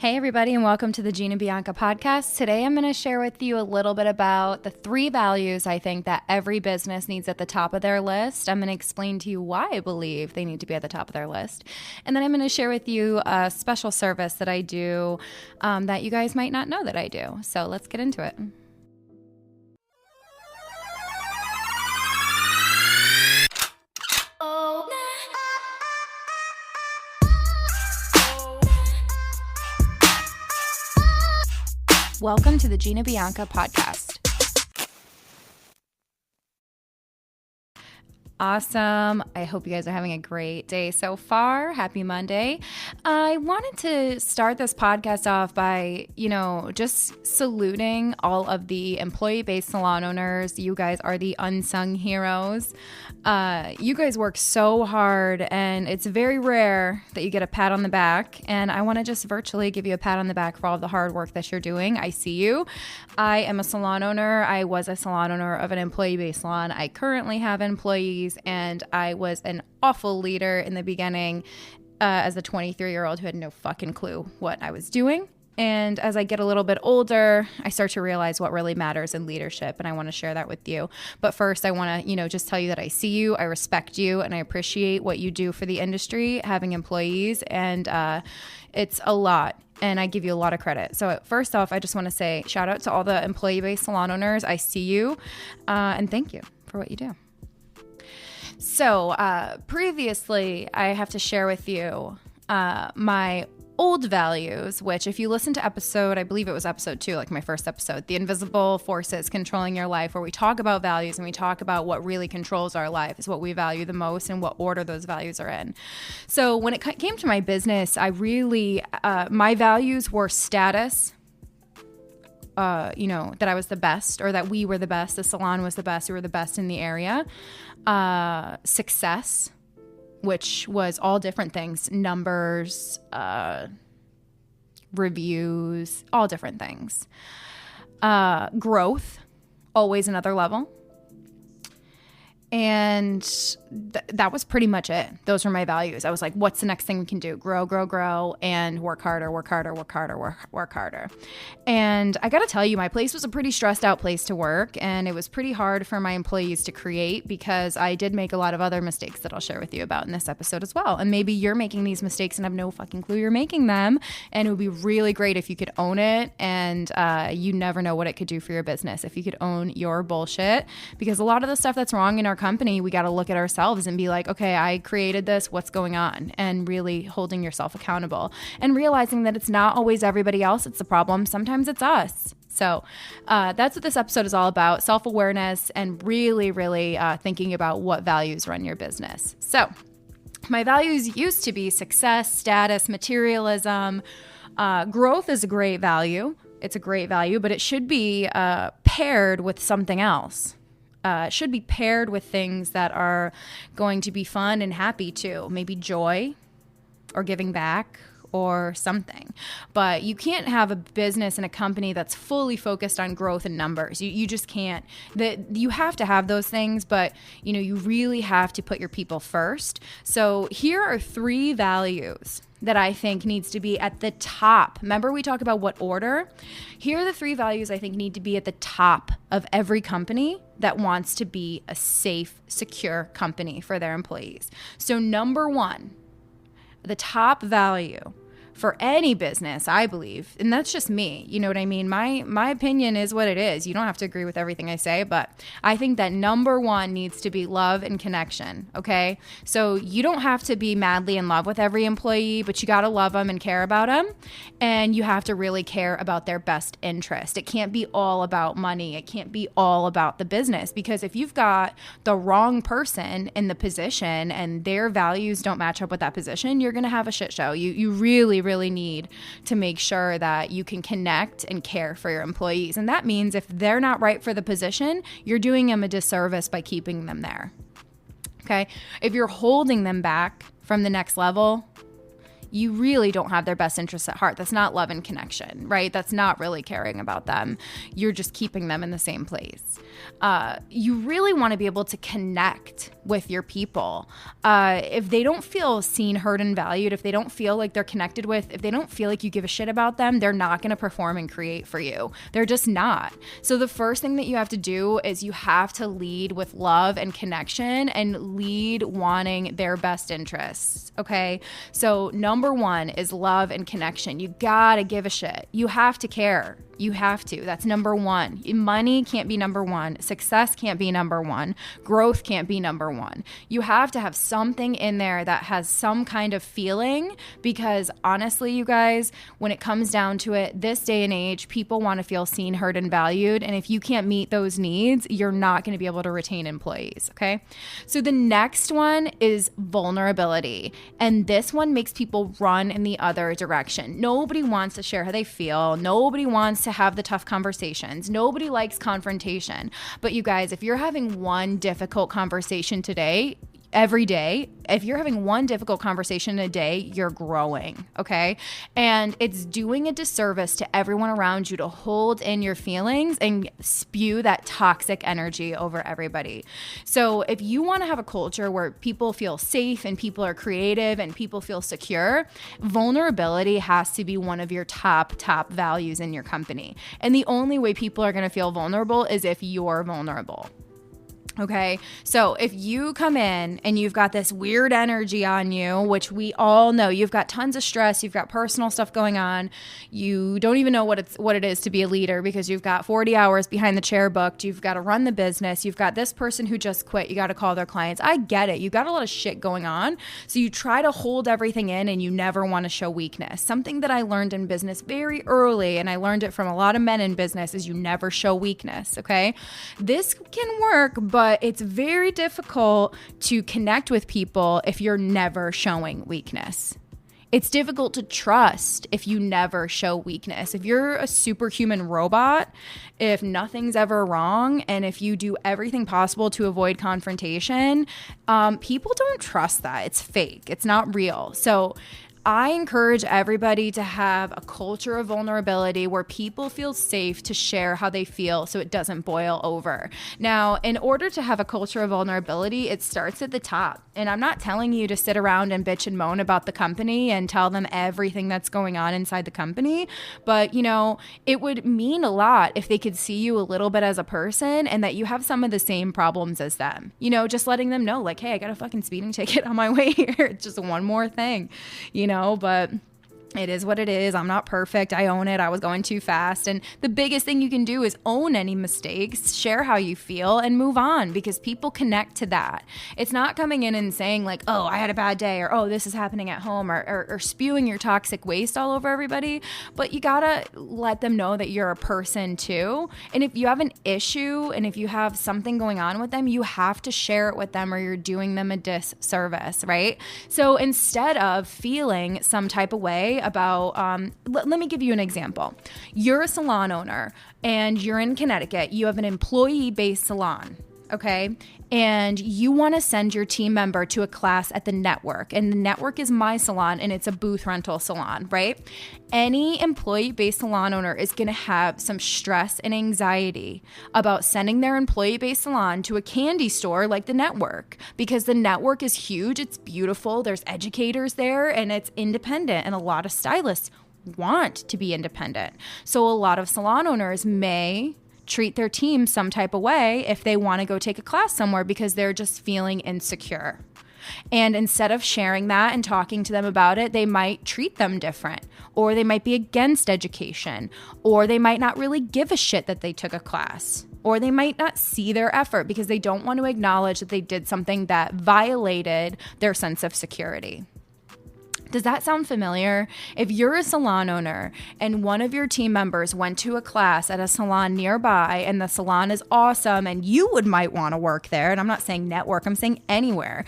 Hey everybody, and welcome to the Gina Bianca podcast. Today I'm going to share with you a little bit about the 3 values I think that every business needs at the top of their list. I'm going to explain to you why I believe they need to be at the top of their list. And then I'm going to share with you a special service that I do that you guys might not know that I do. So let's get into it. Welcome to the Gina Bianca podcast. Awesome. I hope you guys are having a great day so far. Happy Monday. I wanted to start this podcast off by, just saluting all of the employee-based salon owners. You guys are the unsung heroes. You guys work so hard, and it's very rare that you get a pat on the back. And I want to just virtually give you a pat on the back for all the hard work that you're doing. I see you. I am a salon owner. I was a salon owner of an employee-based salon. I currently have employees, and I was an awful leader in the beginning as a 23-year-old who had no fucking clue what I was doing. And as I get a little bit older, I start to realize what really matters in leadership, and I want to share that with you. But first, I want to, just tell you that I see you, I respect you, and I appreciate what you do for the industry, having employees, and it's a lot. And I give you a lot of credit. So first off, I just want to say shout out to all the employee-based salon owners. I see you, and thank you for what you do. So previously, I have to share with you my old values, which if you listen to I believe it was episode 2, like my first episode, The Invisible Forces Controlling Your Life, where we talk about values and we talk about what really controls our life is what we value the most and what order those values are in. So when it came to my business, I really, my values were status, that I was the best, or that we were the best, the salon was the best, we were the best in the area. Success, which was all different things, numbers, reviews, all different things. Growth, always another level. And that was pretty much it. Those were my values. I was like, what's the next thing we can do? Grow, grow, grow, and work harder, work harder, work harder, work harder. And I got to tell you, my place was a pretty stressed out place to work, and it was pretty hard for my employees to create because I did make a lot of other mistakes that I'll share with you about in this episode as well. And maybe you're making these mistakes and have no fucking clue you're making them. And it would be really great if you could own it, and you never know what it could do for your business if you could own your bullshit. Because a lot of the stuff that's wrong in our company, we got to look at ourselves and be like, okay, I created this, what's going on? And really holding yourself accountable and realizing that it's not always everybody else it's the problem. Sometimes it's us. So that's what this episode is all about, self-awareness and really, really thinking about what values run your business. So my values used to be success, status, materialism. Growth is a great value. It's a great value, but it should be paired with something else. It should be paired with things that are going to be fun and happy too. Maybe joy or giving back or something. But you can't have a business and a company that's fully focused on growth and numbers. You just can't. You have to have those things, but you really have to put your people first. So here are 3 values that I think needs to be at the top. Remember we talk about what order? Here are the 3 values I think need to be at the top of every company that wants to be a safe, secure company for their employees. So number 1, the top value for any business, I believe, and that's just me, you know what I mean? My opinion is what it is. You don't have to agree with everything I say, but I think that number 1 needs to be love and connection, okay? So you don't have to be madly in love with every employee, but you got to love them and care about them, and you have to really care about their best interest. It can't be all about money. It can't be all about the business, because if you've got the wrong person in the position and their values don't match up with that position, you're going to have a shit show. You really need to make sure that you can connect and care for your employees. And that means if they're not right for the position, you're doing them a disservice by keeping them there. Okay? If you're holding them back from the next level, you really don't have their best interests at heart. That's not love and connection, right? That's not really caring about them. You're just keeping them in the same place. You really want to be able to connect with your people. If they don't feel seen, heard, and valued, if they don't feel like they're connected with, if they don't feel like you give a shit about them, they're not going to perform and create for you. They're just not. So the first thing that you have to do is you have to lead with love and connection and lead wanting their best interests. Okay. So number one is love and connection. You got to give a shit. You have to care. You have to. That's number one. Money can't be number one. Success can't be number one. Growth can't be number one. You have to have something in there that has some kind of feeling, because honestly, you guys, when it comes down to it, this day and age, people want to feel seen, heard, and valued. And if you can't meet those needs, you're not going to be able to retain employees. Okay. So the next one is vulnerability. And this one makes people run in the other direction. Nobody wants to share how they feel. Nobody wants to have the tough conversations. Nobody likes confrontation. But you guys, if you're having one difficult conversation today, every day, if you're having one difficult conversation a day, you're growing, okay? And it's doing a disservice to everyone around you to hold in your feelings and spew that toxic energy over everybody. So if you want to have a culture where people feel safe and people are creative and people feel secure, vulnerability has to be one of your top values in your company. And the only way people are going to feel vulnerable is if you're vulnerable. Okay, so if you come in and you've got this weird energy on you, which we all know, you've got tons of stress, you've got personal stuff going on, you don't even know what it is to be a leader because you've got 40 hours behind the chair booked, you've got to run the business, you've got this person who just quit, you got to call their clients. I get it. You've got a lot of shit going on. So you try to hold everything in and you never want to show weakness. Something that I learned in business very early, and I learned it from a lot of men in business, is you never show weakness, okay? This can work, but it's very difficult to connect with people if you're never showing weakness. It's difficult to trust if you never show weakness. If you're a superhuman robot, if nothing's ever wrong, and if you do everything possible to avoid confrontation, people don't trust that. It's fake. It's not real. So I encourage everybody to have a culture of vulnerability where people feel safe to share how they feel so it doesn't boil over. Now, in order to have a culture of vulnerability, it starts at the top. And I'm not telling you to sit around and bitch and moan about the company and tell them everything that's going on inside the company. But, you know, it would mean a lot if they could see you a little bit as a person and that you have some of the same problems as them. You know, just letting them know, like, hey, I got a fucking speeding ticket on my way here. It's just one more thing, you know, but it is what it is. I'm not perfect. I own it. I was going too fast. And the biggest thing you can do is own any mistakes, share how you feel, and move on, because people connect to that. It's not coming in and saying like, oh, I had a bad day, or oh, this is happening at home, or spewing your toxic waste all over everybody. But you gotta let them know that you're a person too. And if you have an issue and if you have something going on with them, you have to share it with them or you're doing them a disservice, right? So instead of feeling some type of way about, let me give you an example. You're a salon owner and you're in Connecticut. You have an employee-based salon, okay? And you want to send your team member to a class at the network. And the network is my salon and it's a booth rental salon, right? Any employee-based salon owner is going to have some stress and anxiety about sending their employee-based salon to a candy store like the network, because the network is huge, it's beautiful, there's educators there, and it's independent, and a lot of stylists want to be independent. So a lot of salon owners may treat their team some type of way if they want to go take a class somewhere because they're just feeling insecure. And instead of sharing that and talking to them about it, they might treat them different, or they might be against education, or they might not really give a shit that they took a class, or they might not see their effort because they don't want to acknowledge that they did something that violated their sense of security. Does that sound familiar? If you're a salon owner and one of your team members went to a class at a salon nearby and the salon is awesome and you might want to work there, and I'm not saying network, I'm saying anywhere.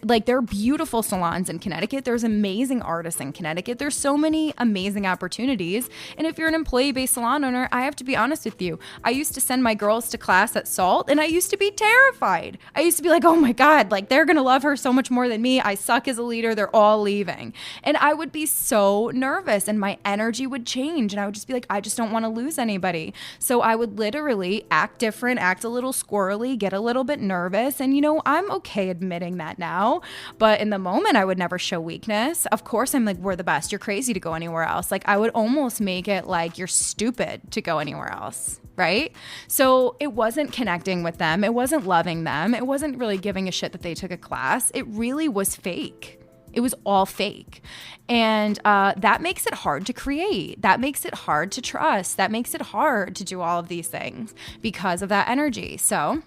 Like, there are beautiful salons in Connecticut. There's amazing artists in Connecticut. There's so many amazing opportunities. And if you're an employee-based salon owner, I have to be honest with you. I used to send my girls to class at Salt and I used to be terrified. I used to be like, oh my God, like they're going to love her so much more than me. I suck as a leader. They're all leaving. And I would be so nervous and my energy would change. And I would just be like, I just don't want to lose anybody. So I would literally act different, act a little squirrely, get a little bit nervous. And, I'm okay admitting that now. But in the moment, I would never show weakness. Of course, I'm like, we're the best. You're crazy to go anywhere else. Like, I would almost make it like you're stupid to go anywhere else. Right? So it wasn't connecting with them. It wasn't loving them. It wasn't really giving a shit that they took a class. It really was fake. It was all fake. And that makes it hard to create. That makes it hard to trust. That makes it hard to do all of these things because of that energy. So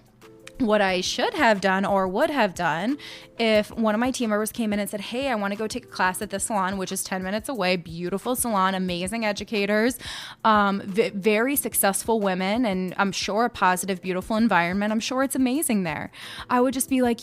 what I should have done or would have done if one of my team members came in and said, hey, I want to go take a class at this salon, which is 10 minutes away, beautiful salon, amazing educators, very successful women, and I'm sure a positive, beautiful environment. I'm sure it's amazing there. I would just be like,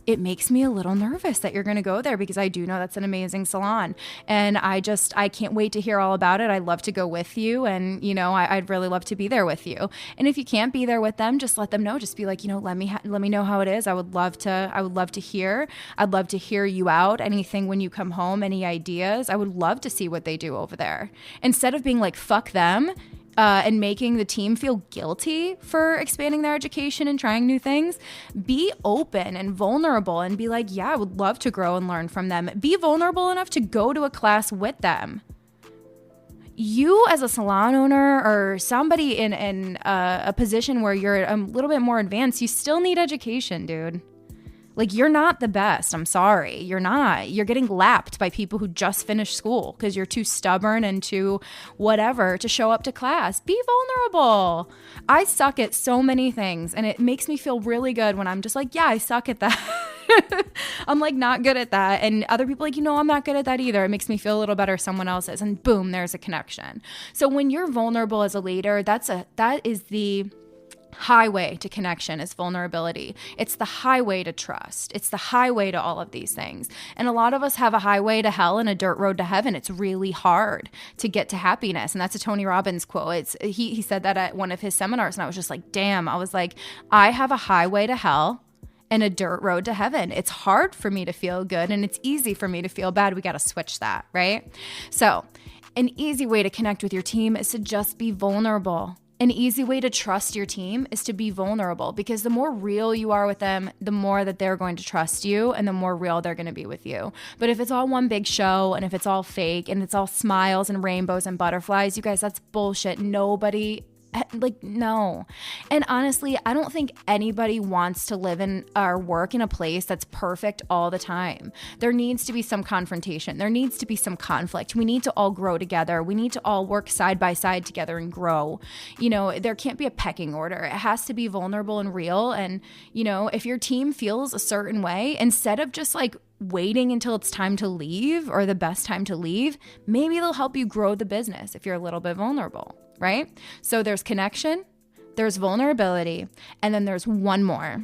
it makes me a little nervous that you're going to go there because I do know that's an amazing salon. And I can't wait to hear all about it. I'd love to go with you. And, I'd really love to be there with you. And if you can't be there with them, just let them know. Just be like, let me know how it is. I would love to hear. I'd love to hear you out. Anything when you come home, any ideas, I would love to see what they do over there. Instead of being like, fuck them, and making the team feel guilty for expanding their education and trying new things, be open and vulnerable and be like, yeah, I would love to grow and learn from them. Be vulnerable enough to go to a class with them. You as a salon owner or somebody in a position where you're a little bit more advanced, you still need education, dude. Like, you're not the best. I'm sorry. You're not. You're getting lapped by people who just finished school because you're too stubborn and too whatever to show up to class. Be vulnerable. I suck at so many things, and it makes me feel really good when I'm just like, yeah, I suck at that. I'm like not good at that. And other people are like, I'm not good at that either. It makes me feel a little better. Someone else is. And boom, there's a connection. So when you're vulnerable as a leader, that is the highway to connection, is vulnerability. It's the highway to trust. It's the highway to all of these things. And a lot of us have a highway to hell and a dirt road to heaven. It's really hard to get to happiness. And that's a Tony Robbins quote. He said that at one of his seminars, and I was just like, damn. I was like, I have a highway to hell and a dirt road to heaven. It's hard for me to feel good and it's easy for me to feel bad. We got to switch that, right? So an easy way to connect with your team is to just be vulnerable. An easy way to trust your team is to be vulnerable, because the more real you are with them, the more that they're going to trust you and the more real they're going to be with you. But if it's all one big show and if it's all fake and it's all smiles and rainbows and butterflies, you guys, that's bullshit. No. And honestly, I don't think anybody wants to live in or work in a place that's perfect all the time. There needs to be some confrontation. There needs to be some conflict. We need to all grow together. We need to all work side by side together and grow. There can't be a pecking order. It has to be vulnerable and real. And, if your team feels a certain way, instead of just like waiting until it's time to leave or the best time to leave, maybe they'll help you grow the business if you're a little bit vulnerable. Right? So there's connection, there's vulnerability, and then there's one more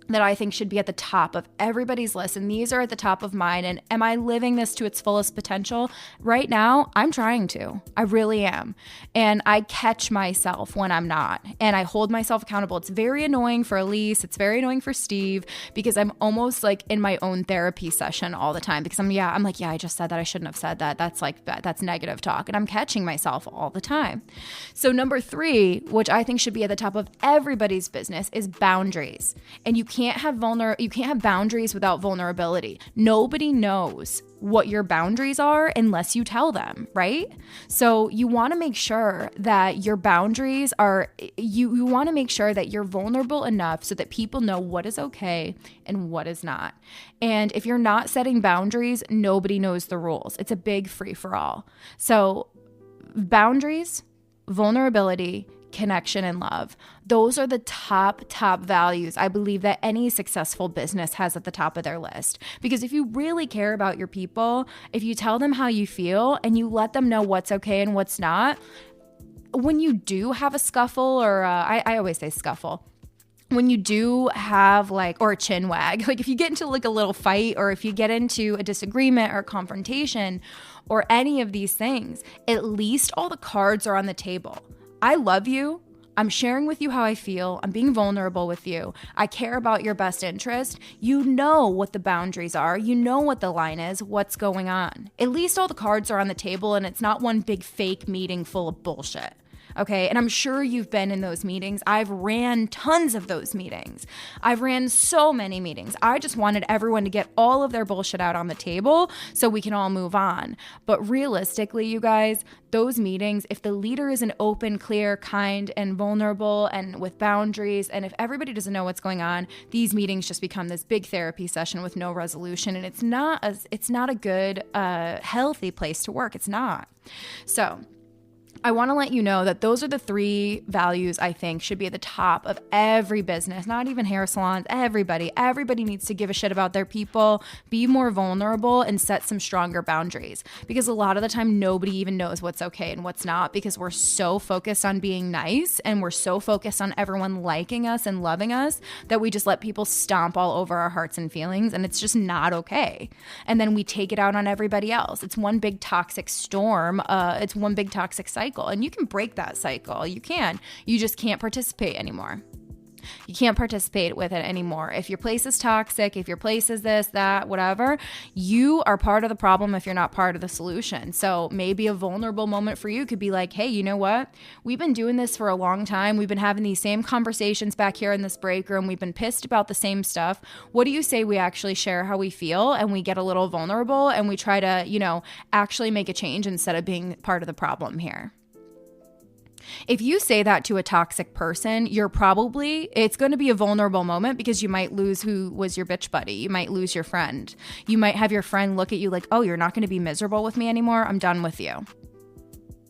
that I think should be at the top of everybody's list. And these are at the top of mine. And am I living this to its fullest potential? Right now, I'm trying to. I really am. And I catch myself when I'm not. And I hold myself accountable. It's very annoying for Elise. It's very annoying for Steve, because I'm almost like in my own therapy session all the time, because I'm like, I just said that. I shouldn't have said that. That's negative talk. And I'm catching myself all the time. So number 3, which I think should be at the top of everybody's business, is boundaries. And you can't have boundaries without vulnerability. Nobody knows what your boundaries are unless you tell them, right? So you want to make sure that your boundaries are, you want to make sure that you're vulnerable enough so that people know what is okay and what is not. And if you're not setting boundaries, nobody knows the rules. It's a big free for all. So boundaries, vulnerability, connection, and love. Those are the top values I believe that any successful business has at the top of their list. Because if you really care about your people, if you tell them how you feel and you let them know what's okay and what's not, when you do have a scuffle, or I always say scuffle, when you do have or a chin wag, if you get into a little fight, or if you get into a disagreement or confrontation or any of these things, at least all the cards are on the table. I love you. I'm sharing with you how I feel. I'm being vulnerable with you. I care about your best interest. You know what the boundaries are. You know what the line is, what's going on. At least all the cards are on the table and it's not one big fake meeting full of bullshit. Okay, and I'm sure you've been in those meetings. I've ran tons of those meetings. I've ran so many meetings. I just wanted everyone to get all of their bullshit out on the table so we can all move on. But realistically, you guys, those meetings, if the leader isn't open, clear, kind, and vulnerable and with boundaries, and if everybody doesn't know what's going on, these meetings just become this big therapy session with no resolution. And it's not a good, healthy place to work. It's not. So I want to let you know that those are the 3 values I think should be at the top of every business, not even hair salons, everybody. Everybody needs to give a shit about their people, be more vulnerable, and set some stronger boundaries. Because a lot of the time, nobody even knows what's okay and what's not because we're so focused on being nice and we're so focused on everyone liking us and loving us that we just let people stomp all over our hearts and feelings, and it's just not okay. And then we take it out on everybody else. It's one big toxic storm. It's one big toxic cycle. And you can break that cycle. You can. You just can't participate anymore. You can't participate with it anymore. If your place is toxic, if your place is this, that, whatever, you are part of the problem if you're not part of the solution. So maybe a vulnerable moment for you could be like, hey, you know what? We've been doing this for a long time. We've been having these same conversations back here in this break room. We've been pissed about the same stuff. What do you say we actually share how we feel and we get a little vulnerable and we try to, actually make a change instead of being part of the problem here? If you say that to a toxic person, it's going to be a vulnerable moment because you might lose who was your bitch buddy. You might lose your friend. You might have your friend look at you like, oh, you're not going to be miserable with me anymore. I'm done with you.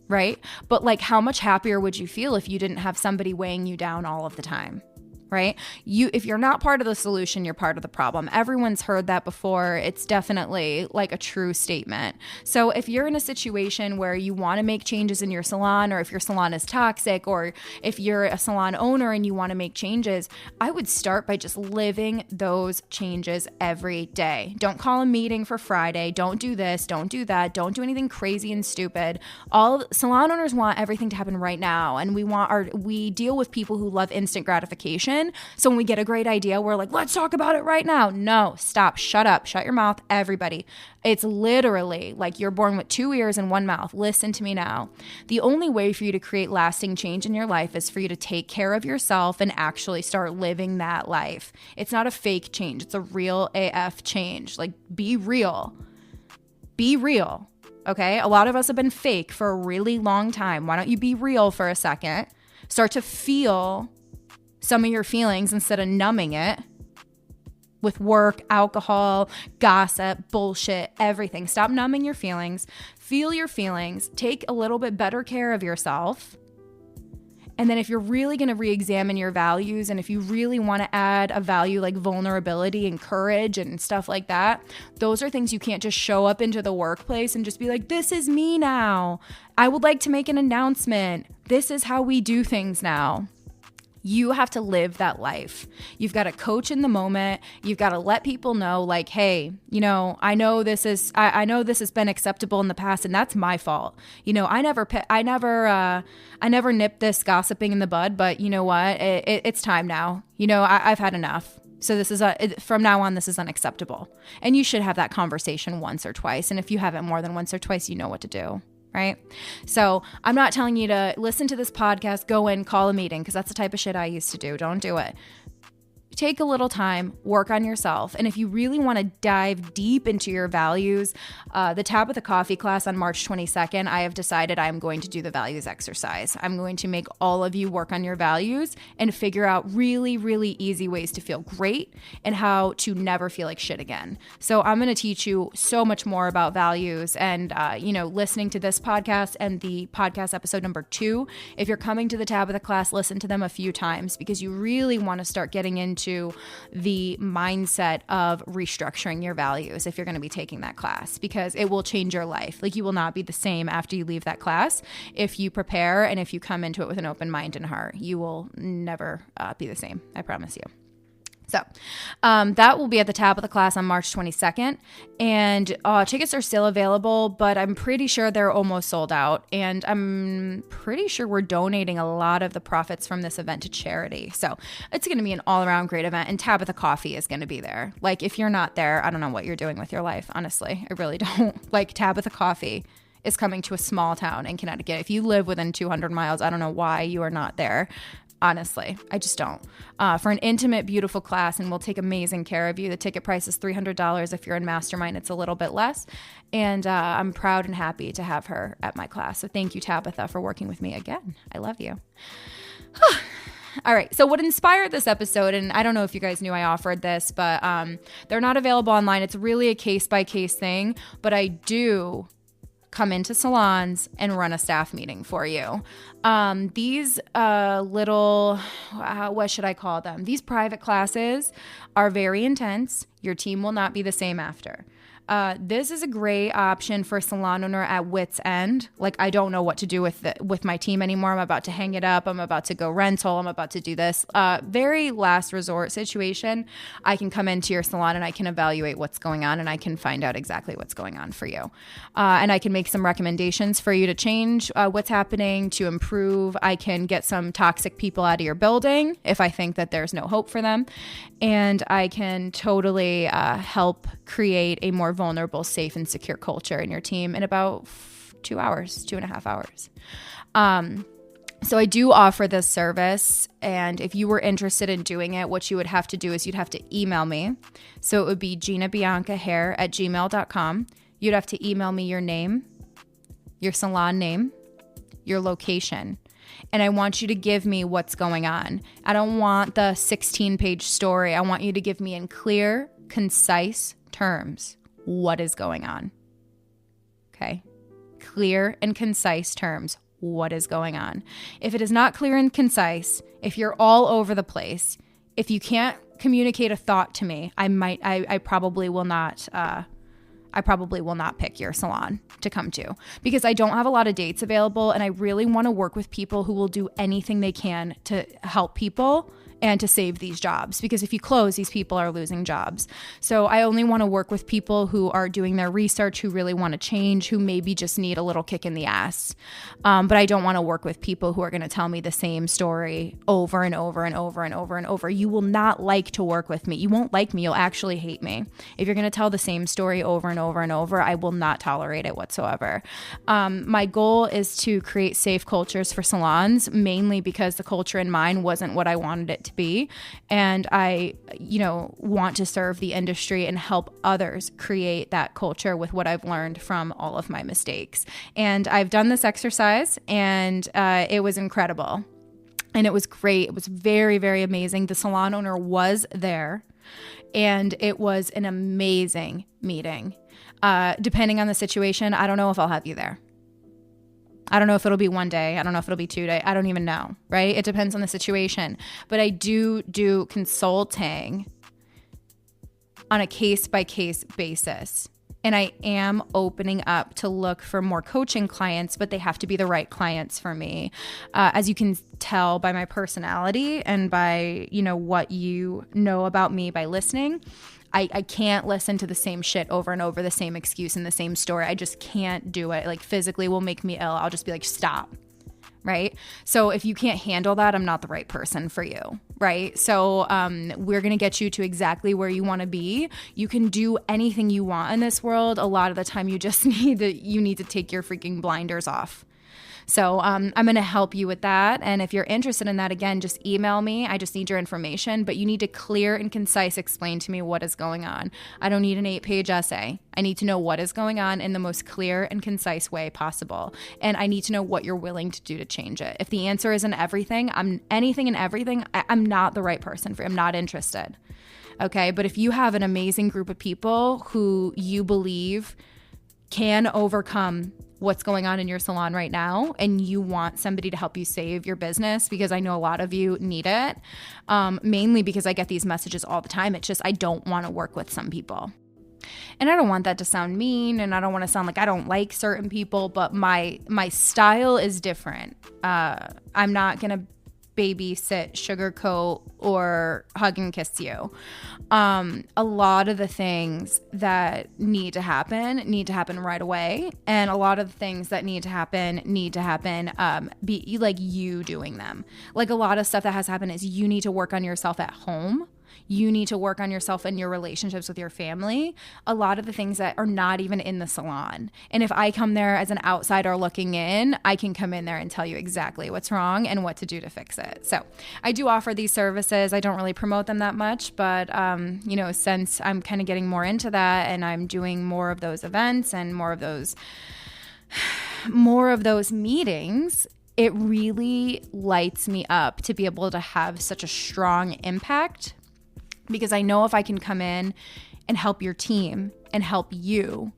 Right? But like, how much happier would you feel if you didn't have somebody weighing you down all of the time? Right? If you're not part of the solution, you're part of the problem. Everyone's heard that before. It's definitely like a true statement. So if you're in a situation where you want to make changes in your salon, or if your salon is toxic, or if you're a salon owner and you want to make changes, I would start by just living those changes every day. Don't call a meeting for Friday. Don't do this. Don't do that. Don't do anything crazy and stupid. All salon owners want everything to happen right now. And we deal with people who love instant gratification. So when we get a great idea, we're like, let's talk about it right now. No, stop, shut up, shut your mouth, everybody. It's literally like you're born with 2 ears and 1 mouth. Listen to me now. The only way for you to create lasting change in your life is for you to take care of yourself and actually start living that life. It's not a fake change. It's a real AF change. Like, be real. Be real. Okay? A lot of us have been fake for a really long time. Why don't you be real for a second? Start to feel some of your feelings instead of numbing it with work, alcohol, gossip, bullshit, everything. Stop numbing your feelings. Feel your feelings. Take a little bit better care of yourself. And then if you're really going to re-examine your values, and if you really want to add a value like vulnerability and courage and stuff like that, those are things you can't just show up into the workplace and just be like, this is me now. I would like to make an announcement. This is how we do things now. You have to live that life. You've got to coach in the moment. You've got to let people know, like, hey, I know this has been acceptable in the past, and that's my fault. I never nipped this gossiping in the bud, but you know what? It's time now. I've had enough. So from now on, this is unacceptable. And you should have that conversation once or twice. And if you haven't more than once or twice, you know what to do. Right? So I'm not telling you to listen to this podcast, go in, call a meeting, because that's the type of shit I used to do. Don't do it. Take a little time, work on yourself. And if you really want to dive deep into your values, the Tabitha Coffee class on March 22nd, I have decided I'm going to do the values exercise. I'm going to make all of you work on your values and figure out really, really easy ways to feel great and how to never feel like shit again. So I'm going to teach you so much more about values and, listening to this podcast and the podcast episode number 2. If you're coming to the Tabitha class, listen to them a few times because you really want to start getting into the mindset of restructuring your values if you're going to be taking that class, because it will change your life. Like, you will not be the same after you leave that class. If you prepare and if you come into it with an open mind and heart, you will never be the same. I promise you. So that will be at the top of the class on March 22nd. And tickets are still available, but I'm pretty sure they're almost sold out. And I'm pretty sure we're donating a lot of the profits from this event to charity. So it's going to be an all-around great event. And Tabitha Coffee is going to be there. Like, if you're not there, I don't know what you're doing with your life, honestly. I really don't. Like, Tabitha Coffee is coming to a small town in Connecticut. If you live within 200 miles, I don't know why you are not there. Honestly, I just don't. For an intimate, beautiful class, and we'll take amazing care of you. The ticket price is $300. If you're in Mastermind, it's a little bit less. And I'm proud and happy to have her at my class. So thank you, Tabitha, for working with me again. I love you. All right. So what inspired this episode, and I don't know if you guys knew I offered this, but they're not available online. It's really a case-by-case thing, but I do come into salons and run a staff meeting for you. These little, what should I call them? These private classes are very intense. Your team will not be the same after. This is a great option for a salon owner at wit's end. Like, I don't know what to do with my team anymore. I'm about to hang it up. I'm about to go rental. I'm about to do this. Very last resort situation. I can come into your salon and I can evaluate what's going on, and I can find out exactly what's going on for you. And I can make some recommendations for you to change what's happening, to improve. I can get some toxic people out of your building if I think that there's no hope for them. And I can totally help create a more vulnerable, safe, and secure culture in your team in about 2 hours, 2.5 hours. So I do offer this service, and if you were interested in doing it, what you would have to do is you'd have to email me. So it would be ginabiancahair@gmail.com. You'd have to email me your name, your salon name, your location, and I want you to give me what's going on. I don't want the 16-page story. I want you to give me in clear, concise terms what is going on. Okay? Clear and concise terms. What is going on? If it is not clear and concise, if you're all over the place, if you can't communicate a thought to me, I probably will not pick your salon to come to, because I don't have a lot of dates available, and I really want to work with people who will do anything they can to help people and to save these jobs, because if you close, these people are losing jobs. So I only want to work with people who are doing their research, who really want to change, who maybe just need a little kick in the ass. But I don't want to work with people who are going to tell me the same story over and over and over and over and over. You will not like to work with me. You won't like me. You'll actually hate me. If you're going to tell the same story over and over and over, I will not tolerate it whatsoever. My goal is to create safe cultures for salons, mainly because the culture in mine wasn't what I wanted it to be. And I, want to serve the industry and help others create that culture with what I've learned from all of my mistakes. And I've done this exercise, and it was incredible. And it was great. It was very, very amazing. The salon owner was there, and it was an amazing meeting. Depending on the situation, I don't know if I'll have you there. I don't know if it'll be 1 day. I don't know if it'll be 2 days. I don't even know, right? It depends on the situation. But I do consulting on a case-by-case basis. And I am opening up to look for more coaching clients, but they have to be the right clients for me. As you can tell by my personality and by, what you know about me by listening, I can't listen to the same shit over and over, the same excuse and the same story. I just can't do it. Like, physically will make me ill. I'll just be like, stop. Right? So if you can't handle that, I'm not the right person for you. Right? So we're going to get you to exactly where you want to be. You can do anything you want in this world. A lot of the time you just need to take your freaking blinders off. So I'm going to help you with that. And if you're interested in that, again, just email me. I just need your information, but you need to clear and concise explain to me what is going on. I don't need an 8-page essay. I need to know what is going on in the most clear and concise way possible. And I need to know what you're willing to do to change it. If the answer isn't everything, anything and everything, I'm not the right person for you. I'm not interested. Okay. But if you have an amazing group of people who you believe can overcome what's going on in your salon right now, and you want somebody to help you save your business, because I know a lot of you need it, mainly because I get these messages all the time. It's just, I don't want to work with some people. And I don't want that to sound mean, and I don't want to sound like I don't like certain people, but my style is different. I'm not going to babysit, sugarcoat, or hug and kiss you. A lot of the things that need to happen right away. And a lot of the things that need to happen be like you doing them. Like a lot of stuff that has to happen is you need to work on yourself at home. You need to work on yourself and your relationships with your family. A lot of the things that are not even in the salon. And if I come there as an outsider looking in, I can come in there and tell you exactly what's wrong and what to do to fix it. So I do offer these services. I don't really promote them that much, but since I'm kind of getting more into that and I'm doing more of those events and more of those meetings, it really lights me up to be able to have such a strong impact. Because I know if I can come in and help your team and help you,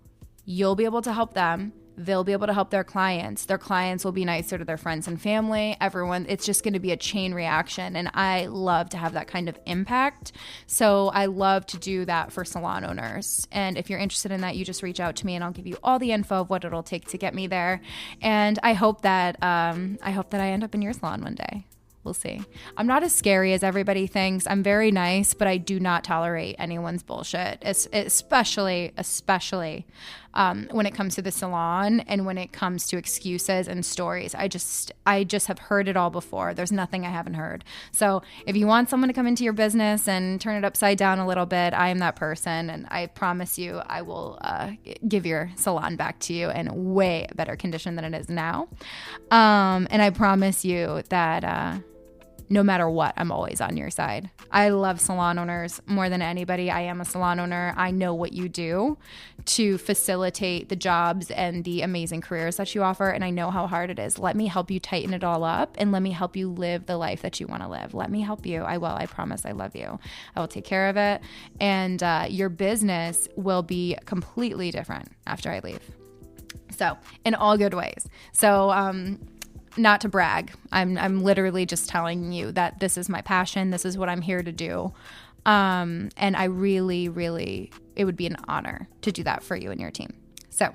you'll be able to help them. They'll be able to help their clients. Their clients will be nicer to their friends and family. Everyone, it's just going to be a chain reaction. And I love to have that kind of impact. So I love to do that for salon owners. And if you're interested in that, you just reach out to me and I'll give you all the info of what it'll take to get me there. And I hope that I end up in your salon one day. We'll see. I'm not as scary as everybody thinks. I'm very nice, but I do not tolerate anyone's bullshit, especially when it comes to the salon and when it comes to excuses and stories. I just have heard it all before. There's nothing I haven't heard. So if you want someone to come into your business and turn it upside down a little bit, I am that person. And I promise you, I will give your salon back to you in way better condition than it is now. And I promise you that no matter what, I'm always on your side. I love salon owners more than anybody. I am a salon owner. I know what you do to facilitate the jobs and the amazing careers that you offer, and I know how hard it is. Let me help you tighten it all up, and let me help you live the life that you want to live. Let me help you. I will. I promise. I love you. I will take care of it, and your business will be completely different after I leave. So, in all good ways. So, not to brag. I'm literally just telling you that this is my passion. This is what I'm here to do. And I really, really, it would be an honor to do that for you and your team. So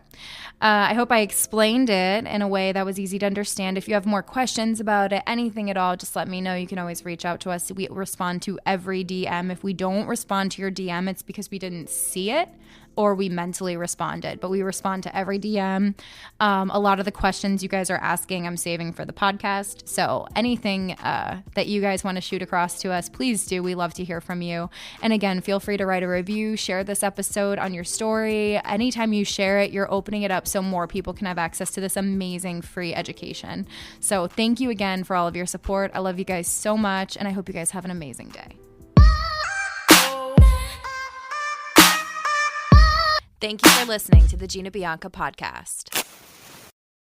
I hope I explained it in a way that was easy to understand. If you have more questions about it, anything at all, just let me know. You can always reach out to us. We respond to every DM. If we don't respond to your DM, it's because we didn't see it or we mentally responded, but we respond to every DM. A lot of the questions you guys are asking, I'm saving for the podcast. So anything that you guys want to shoot across to us, please do. We love to hear from you. And again, feel free to write a review, share this episode on your story. Anytime you share it, you're opening it up so more people can have access to this amazing free education. So thank you again for all of your support. I love you guys so much, and I hope you guys have an amazing day. Thank you for listening to the Gina Bianca podcast.